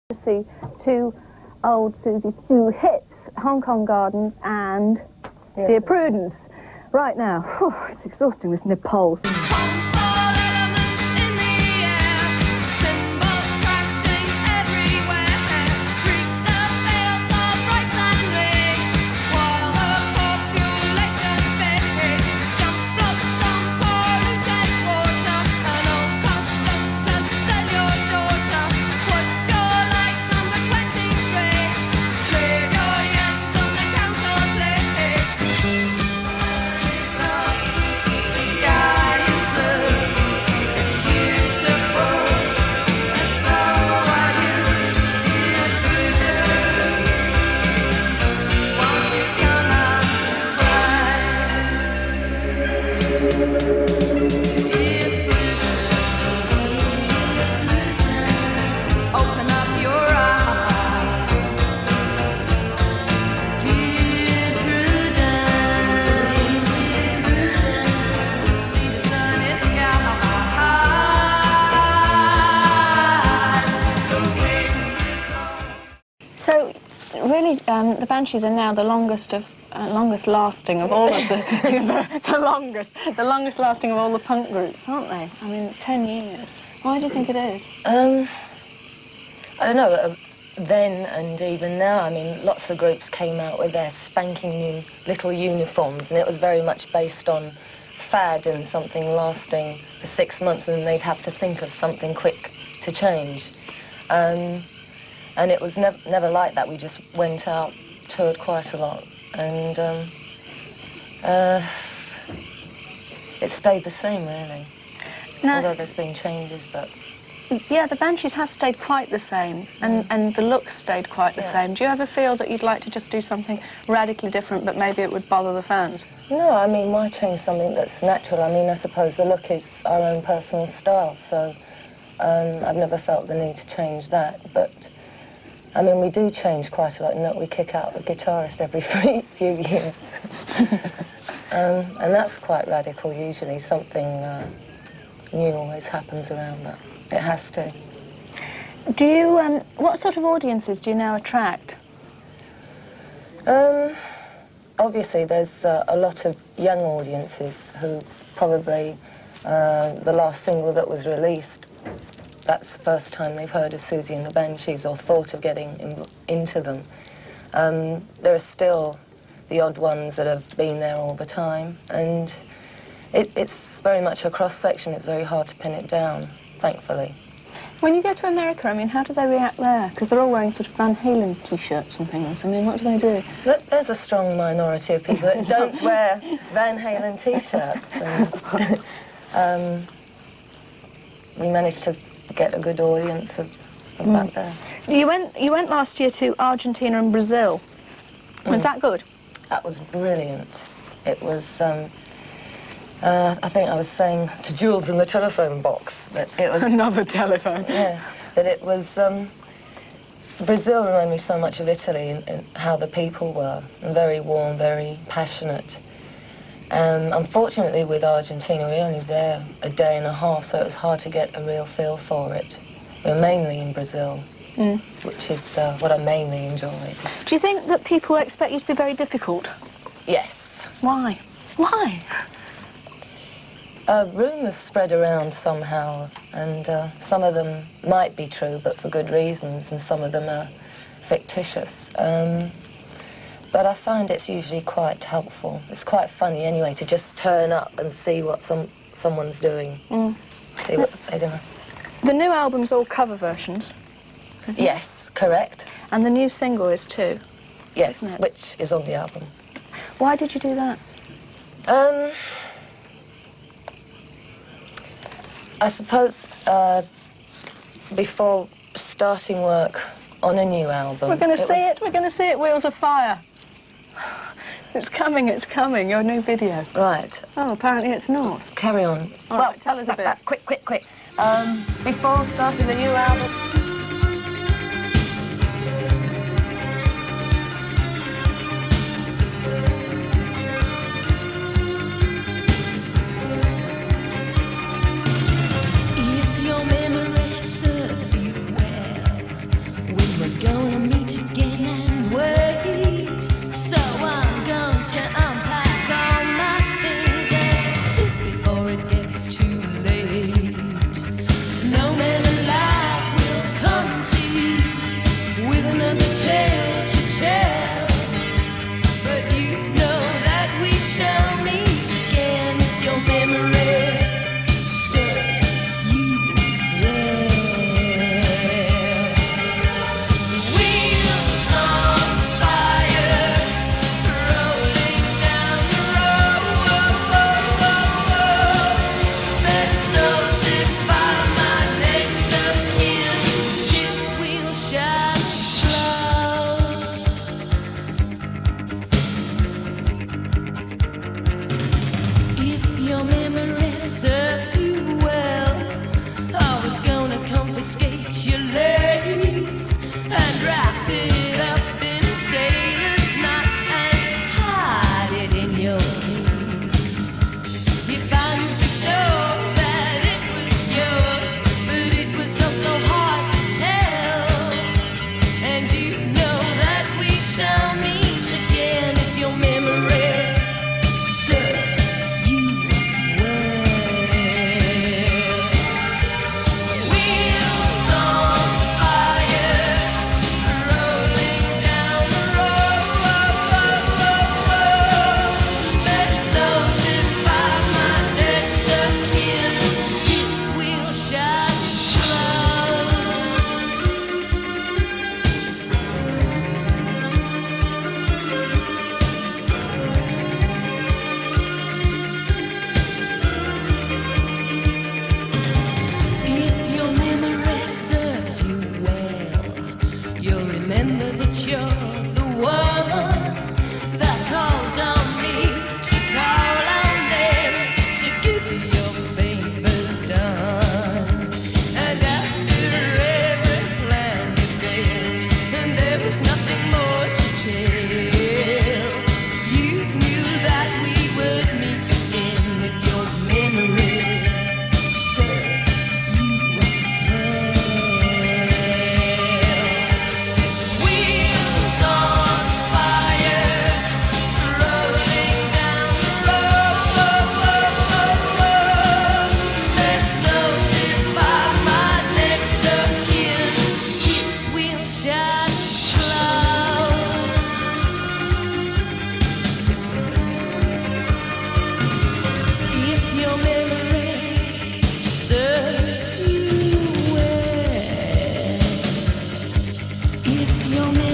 to see two old Siouxsie Sioux hits, Hong Kong Gardens and Dear Prudence. Right now, it's exhausting, this Nepal. So, really, the Banshees are now the longest lasting of all of the longest lasting of all the punk groups, aren't they? I mean, 10 years. Why do you think it is? I don't know. Then and even now, I mean, lots of groups came out with their spanking new little uniforms, and it was very much based on fad and something lasting for 6 months, and then they'd have to think of something quick to change. And it was never like that. We just went out, toured quite a lot, and it stayed the same, really. Now, although there's been changes, but... Yeah, the Banshees have stayed quite the same, and the looks stayed quite the same. Do you ever feel that you'd like to just do something radically different, but maybe it would bother the fans? No, I mean, why change something that's natural? I mean, I suppose the look is our own personal style, so I've never felt the need to change that, but... I mean, we do change quite a lot in that we kick out a guitarist every few years. And that's quite radical, usually. Something new always happens around that. It has to. Do you, what sort of audiences do you now attract? Obviously, there's a lot of young audiences who probably, the last single that was released, that's the first time they've heard of Siouxsie and the Banshees or thought of getting into them. There are still the odd ones that have been there all the time, and it's very much a cross-section. It's very hard to pin it down, thankfully. When you go to America, I mean, how do they react there? Because they're all wearing sort of Van Halen T-shirts and things. I mean, what do they do? There's a strong minority of people that don't wear Van Halen T-shirts. We managed to get a good audience of that there. You went last year to Argentina and Brazil. Was that good? That was brilliant. It was, I think I was saying to Jules in the telephone box that it was... Another telephone. Yeah, that it was... Brazil reminded me so much of Italy in how the people were, and very warm, very passionate. Unfortunately, with Argentina, we were only there a day and a half, so it was hard to get a real feel for it. We were mainly in Brazil, which is what I mainly enjoyed. Do you think that people expect you to be very difficult? Yes. Why? Why? Rumours spread around somehow, and some of them might be true, but for good reasons, and some of them are fictitious. But I find it's usually quite helpful. It's quite funny, anyway, to just turn up and see what someone's doing. See what they're gonna... The new album's all cover versions, isn't it? Yes, correct. And the new single is too? Yes, which is on the album. Why did you do that? I suppose before starting work on a new album... We're going to see it, Wheels of Fire. It's coming, your new video. Right. Oh, apparently it's not. Carry on. All right, tell us a bit. Quick. Before starting the new album... If your memory serves you well, gonna meet again and wait. So I'm going to unpack all my things and sit before it gets too late. No man alive will come to you with another tale to tell. But you know that we shall meet again if your memory serves you well. Wheels on fire, rolling down the road. Let's notify my next of kin. This wheel shall slow. If your memory serves you well, I was gonna confiscate your lace and wrap it up in sailor's knot and hide it in your case. If I knew for sure that it was yours, but it was so hard to tell. And you know that we shall meet again if your memory serves you well. Wheels on fire, rolling down the road. Let's notify my next of kin. This wheel shall slow. If your memory serves you well, you'll remember that you're the one that called on me to call on them to give you your favors done. And after every plan you failed, and there was nothing more to tell, you knew that we would meet again if your memory served you well. This wheel's on fire, rolling down the road. Let's notify my next of kin. This wheel shall slow. If your memory serves you well, if your memory